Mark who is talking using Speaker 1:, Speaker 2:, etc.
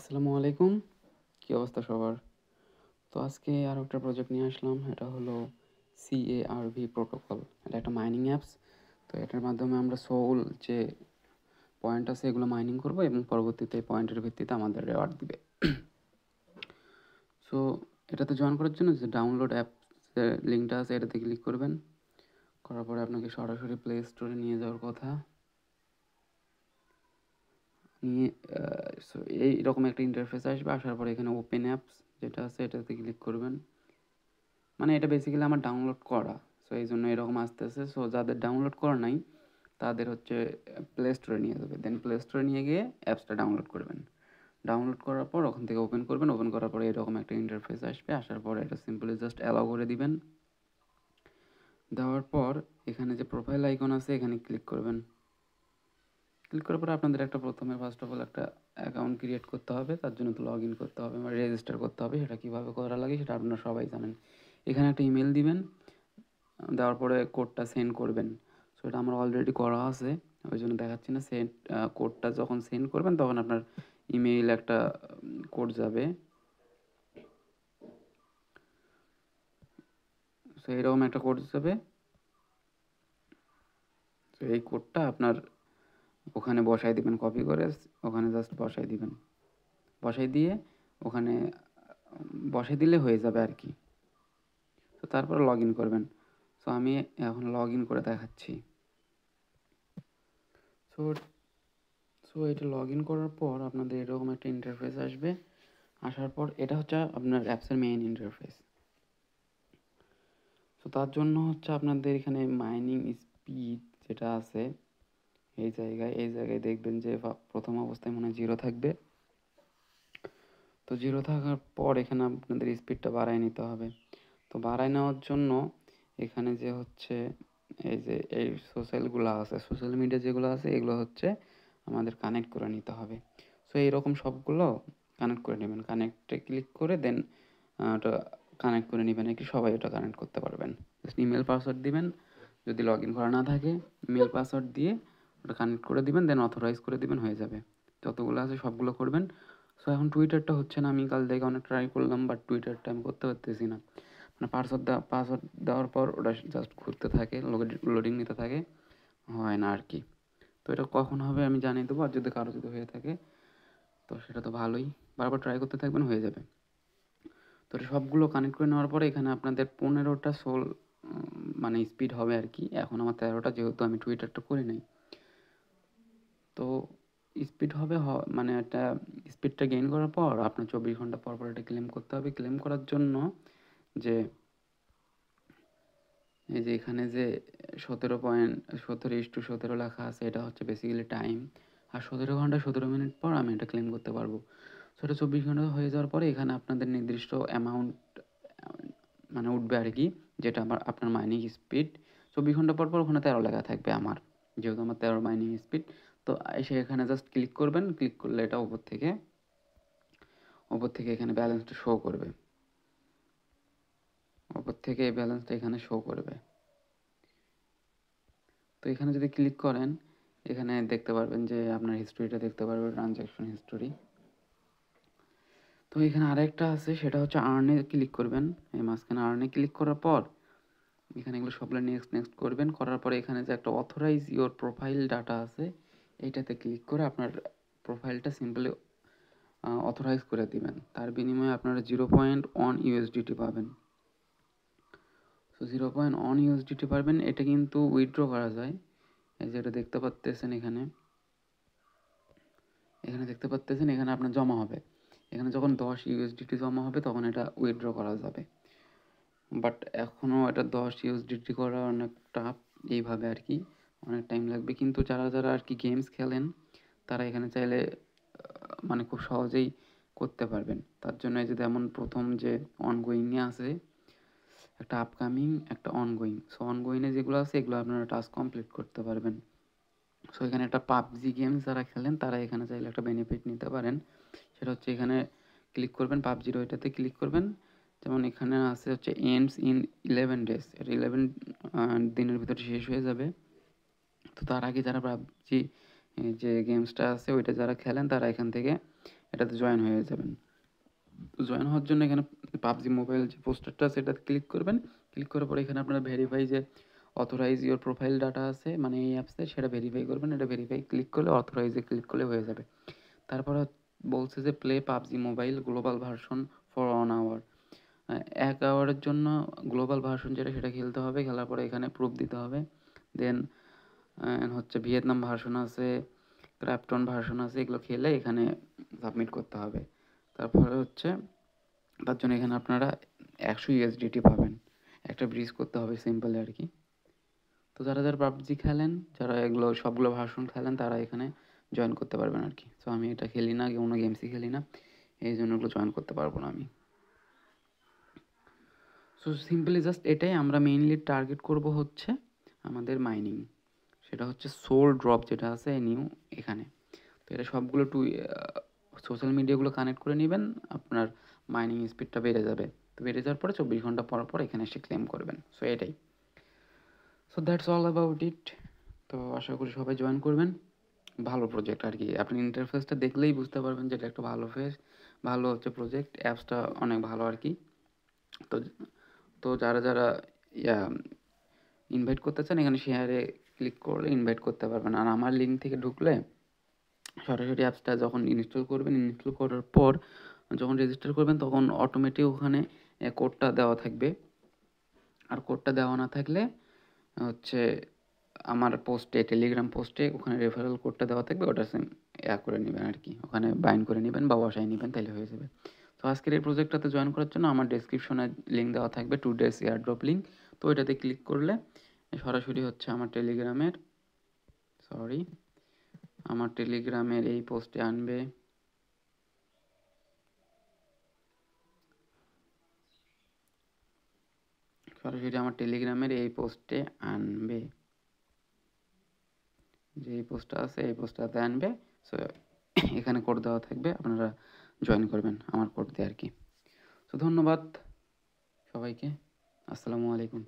Speaker 1: আসসালামু আলাইকুম। কী অবস্থা সবার? তো আজকে আরও একটা প্রজেক্ট নিয়ে আসলাম। এটা হলো CARV প্রোটোকল। এটা একটা মাইনিং অ্যাপস। তো এটার মাধ্যমে আমরা সোল যে পয়েন্ট আছে এগুলো মাইনিং করব এবং পরবর্তীতে পয়েন্টের ভিত্তিতে আমাদের রেওয়ার্ড দিবে। সো এটাতে জয়েন করার জন্য যে ডাউনলোড অ্যাপ লিঙ্কটা আছে এটাতে ক্লিক করবেন। করার পরে আপনাকে সরাসরি প্লে স্টোরে নিয়ে যাওয়ার কথা। নিয়ে সো এইরকম একটা ইন্টারফেস আসবে। আসার পরে এখানে ওপেন অ্যাপস যেটা আছে এটাতে ক্লিক করবেন। মানে এটা বেসিক্যালি আমার ডাউনলোড করা, সো এই জন্য এরকম আসতেছে। সো যাদের ডাউনলোড করা নাই তাদের হচ্ছে প্লে স্টোরে নিয়ে যাবে, দেন প্লে স্টোরে নিয়ে গিয়ে অ্যাপসটা ডাউনলোড করবেন। ডাউনলোড করার পর ওখান থেকে ওপেন করবেন। ওপেন করার পরে এরকম একটা ইন্টারফেস আসবে। আসার পর এটা সিম্পলি জাস্ট অ্যালাউ করে দিবেন। দেওয়ার পর এখানে যে প্রোফাইল আইকন আছে এখানে ক্লিক করবেন। ক্লিক করার পরে আপনাদের একটা প্রথমে ফার্স্ট অফ অল একটা অ্যাকাউন্ট ক্রিয়েট করতে হবে। তার জন্য তো লগ ইন করতে হবে, মানে রেজিস্টার করতে হবে। সেটা কীভাবে করা লাগে সেটা আপনারা সবাই জানেন। এখানে একটা ইমেল দিবেন, দেওয়ার পরে কোডটা সেন্ড করবেন। সো এটা আমার অলরেডি করা আছে, ওই জন্য দেখাচ্ছি না। কোডটা যখন সেন্ড করবেন তখন আপনার ইমেইল একটা কোড যাবে। সো এরকম একটা কোড যাবে। তো এই কোডটা আপনার ওখানে বসাই দিবেন, কপি করে ওখানে জাস্ট বসাই দিবেন। বসাই দিয়ে ওখানে বসাই দিলে হয়ে যাবে আর কি। তো তারপর লগ ইন করবেন। সো আমি এখন লগ ইন করে দেখাচ্ছি। সো সো এটা লগ ইন করার পর আপনাদের এরকম একটা ইন্টারফেস আসবে। আসার পর এটা হচ্ছে আপনার অ্যাপসের মেইন ইন্টারফেস। সো তার জন্য হচ্ছে আপনাদের এখানে মাইনিং স্পিড যেটা আছে এই জায়গায় দেখবেন যে প্রথম অবস্থায় মনে হয় 0 থাকবে। তো 0 থাকার পর এখানে আপনাদের স্পিডটা বাড়ায় নিতে হবে। তো বাড়ায় নেওয়ার জন্য এখানে যে হচ্ছে এই সোশ্যাল মিডিয়া যেগুলো আছে এগুলো হচ্ছে আমাদের কানেক্ট করে নিতে হবে। সো এইরকম সবগুলো কানেক্ট করে নেবেন। কানেক্টে ক্লিক করে দেন ওটা কানেক্ট করে নেবেন আর কি। সবাই ওটা কানেক্ট করতে পারবেন। জাস্ট ইমেল পাসওয়ার্ড দিবেন, যদি লগ ইন করা না থাকে ইমেল পাসওয়ার্ড দিয়ে ওটা কানেক্ট করে দিবেন, দেন অথরাইজ করে দিবেন, হয়ে যাবে। যতগুলো আছে সবগুলো করবেন। সো এখন টুইটারটা হচ্ছে না। আমি কাল থেকে অনেক ট্রাই করলাম, বাট টুইটারটা আমি করতে পারতেছি না। মানে পাসওয়ার্ড দেওয়ার পর ওটা জাস্ট ঘুরতে থাকে, লোডিং নিতে থাকে, হয় না আর কি। তো এটা কখন হবে আমি জানিয়ে দেবো। আর যদি কারো হয়ে থাকে তো সেটা তো ভালোই, বারবার ট্রাই করতে থাকবেন, হয়ে যাবে। তো এটা সবগুলো কানেক্ট করে নেওয়ার পরে এখানে আপনাদের 15টা সোল মানে স্পিড হবে আর কি। এখন আমার 13টা, যেহেতু আমি টুইটারটা করি নাই। তো স্পিড হবে মানে একটা স্পিডটা গেইন করার পর আপনার 24 ঘন্টা পর পর এটা ক্লেম করতে হবে। ক্লেম করার জন্য যে এই যে এখানে যে 17.17:17 লেখা আছে এটা হচ্ছে বেসিক্যালি টাইম। আর 17 ঘন্টা 17 মিনিট পর আমি এটা ক্লেম করতে পারবো। সো এটা 24 ঘন্টা হয়ে যাওয়ার পরে এখানে আপনাদের নির্দিষ্ট অ্যামাউন্ট মানে উঠবে আর কি, যেটা আপনার মাইনিং স্পিড 24 ঘন্টা পর পর ওখানে 13 লেখা থাকবে আমার, যেহেতু আমার 13 মাইনিং স্পিড। তো এসে এখানে জাস্ট ক্লিক করবেন। ক্লিক করলে এটা ওপর থেকে এখানে ব্যালেন্সটা শো করবে। ওপর থেকে এই ব্যালেন্সটা এখানে শো করবে। তো এখানে যদি ক্লিক করেন এখানে দেখতে পারবেন যে আপনার হিস্টোরিটা দেখতে পারবেন, ট্রানজ্যাকশন হিস্টোরি। তো এখানে আরেকটা আছে, সেটা হচ্ছে আর্নে ক্লিক করবেন। এই মাঝখানে আর্নে ক্লিক করার পর এখানে এগুলো সবগুলো নেক্সট করবেন। করার পরে এখানে যে একটা অথরাইজ ইওর প্রোফাইল ডাটা আছে এইটাতে ক্লিক করে আপনার প্রোফাইলটা সিম্পলি অথরাইজ করে দিবেন। তার বিনিময়ে আপনারা 0.1 USDT পাবেন। সো 0.1 USDT পাবেন। এটা কিন্তু উইথড্র করা যায়। এই যে এটা দেখতে পাচ্তেছেন এখানে দেখতে পাচ্তেছেন এখানে আপনার জমা হবে। এখানে যখন 10 USDT জমা হবে তখন এটা উইথড্র করা যাবে। বাট এখনও এটা 10 USDT করা অনেক টাফ এইভাবে আর কি, অনেক টাইম লাগবে। কিন্তু যারা আর কি গেমস খেলেন তারা এখানে চাইলে মানে খুব সহজেই করতে পারবেন। তার জন্য এই যে যেমন প্রথম যে অনগোয়িংয়ে আছে একটা আপকামিং, একটা অনগোয়িং। সো অনগোয়িংয়ে যেগুলো আছে এগুলো আপনারা টাস্ক কমপ্লিট করতে পারবেন। সো এখানে একটা পাবজি গেমস যারা খেলেন তারা এখানে চাইলে একটা বেনিফিট নিতে পারেন। সেটা হচ্ছে এখানে ক্লিক করবেন, পাবজির ওইটাতে ক্লিক করবেন। যেমন এখানে আছে হচ্ছে এন্ডস ইন 11 days, এটা 11 দিনের ভিতরে শেষ হয়ে যাবে। তো তার আগে যারা পাবজি যে গেমসটা আছে ওইটা যারা খেলেন তারা এখান থেকে এটাতে জয়েন হয়ে যাবেন। তো জয়েন হওয়ার জন্য এখানে পাবজি মোবাইল যে পোস্টারটা আছে এটাতে ক্লিক করবেন। ক্লিক করার পরে এখানে আপনারা ভেরিফাই যে অথরাইজ ইওর প্রোফাইল ডাটা আছে মানে এই অ্যাপসে, সেটা ভেরিফাই করবেন। এটা ভেরিফাই ক্লিক করলে অথরাইজে ক্লিক করলে হয়ে যাবে। তারপরে বলছে যে play PUBG mobile global version for 1 hour, 1 আওয়ারের জন্য গ্লোবাল ভার্সন যেটা সেটা খেলতে হবে। খেলার পরে এখানে প্রুফ দিতে হবে। দেন হচ্ছে ভিয়েতনাম ভার্সন আছে, ক্র্যাপটন ভার্সন আছে, এগুলো খেলে এখানে সাবমিট করতে হবে। তারপরে হচ্ছে তার জন্য এখানে আপনারা 100 USDT পাবেন। একটা ব্রিজ করতে হবে সিম্পলি আর কি। তো যারা যারা পাবজি খেলেন, যারা এগুলো সবগুলো ভার্সন খেলেন, তারা এখানে জয়েন করতে পারবেন আর কি। সো আমি এটা খেলি না, কোনো গেমসই খেলি না, এই জন্য এগুলো জয়েন করতে পারবো না আমি। সো সিম্পলি জাস্ট এটাই আমরা মেইনলি টার্গেট করব হচ্ছে আমাদের মাইনিং, সেটা হচ্ছে সোল ড্রপ যেটা আছে নিউ এখানে। তো এটা সবগুলো সোশ্যাল মিডিয়াগুলো কানেক্ট করে নেবেন, আপনার মাইনিং স্পিডটা বেড়ে যাবে। তো বেড়ে যাওয়ার পরে 24 ঘন্টা পর পর এখানে এসে ক্লেম করবেন। সো এটাই। So that's all about it. তো আশা করি সবাই জয়েন করবেন। ভালো প্রজেক্ট আর কি, আপনি ইন্টারফেসটা দেখলেই বুঝতে পারবেন যে এটা একটা ভালো হচ্ছে প্রজেক্ট, অ্যাপসটা অনেক ভালো আর কি। তো তো যারা যারা ইয়া ইনভাইট করতে চান এখানে শেয়ারে ক্লিক করলে ইনভাইট করতে পারবেন। আর আমার লিঙ্ক থেকে ঢুকলে সরাসরি অ্যাপসটা যখন ইনস্টল করবেন, ইনস্টল করার পর যখন রেজিস্টার করবেন তখন অটোমেটিক ওখানে কোডটা দেওয়া থাকবে। আর কোডটা দেওয়া না থাকলে হচ্ছে আমার পোস্টে, টেলিগ্রাম পোস্টে ওখানে রেফারেল কোডটা দেওয়া থাকবে, ওটা সেম করে নেবেন আর কি, ওখানে বাইন্ড করে নেবেন বা বসায় নেবেন, তাহলে হয়ে যাবে। তো আজকের এই প্রজেক্টটাতে জয়েন করার জন্য আমার ডেসক্রিপশনে লিঙ্ক দেওয়া থাকবে 2 days এয়ারড্রপ লিঙ্ক। তো ওইটাতে ক্লিক করলে সরাসরি হচ্ছে আমার টেলিগ্রামের এই পোস্টে আনবে। সরাসরি আমার টেলিগ্রামের এই পোস্টে আনবে, যে এই পোস্টটা আছে এই পোস্টটাতে আনবে। সো এখানে কোড দেওয়া থাকবে, আপনারা জয়েন করবেন আমার কোড দিয়ে আর কি। সো ধন্যবাদ সবাইকে, আসসালামু আলাইকুম।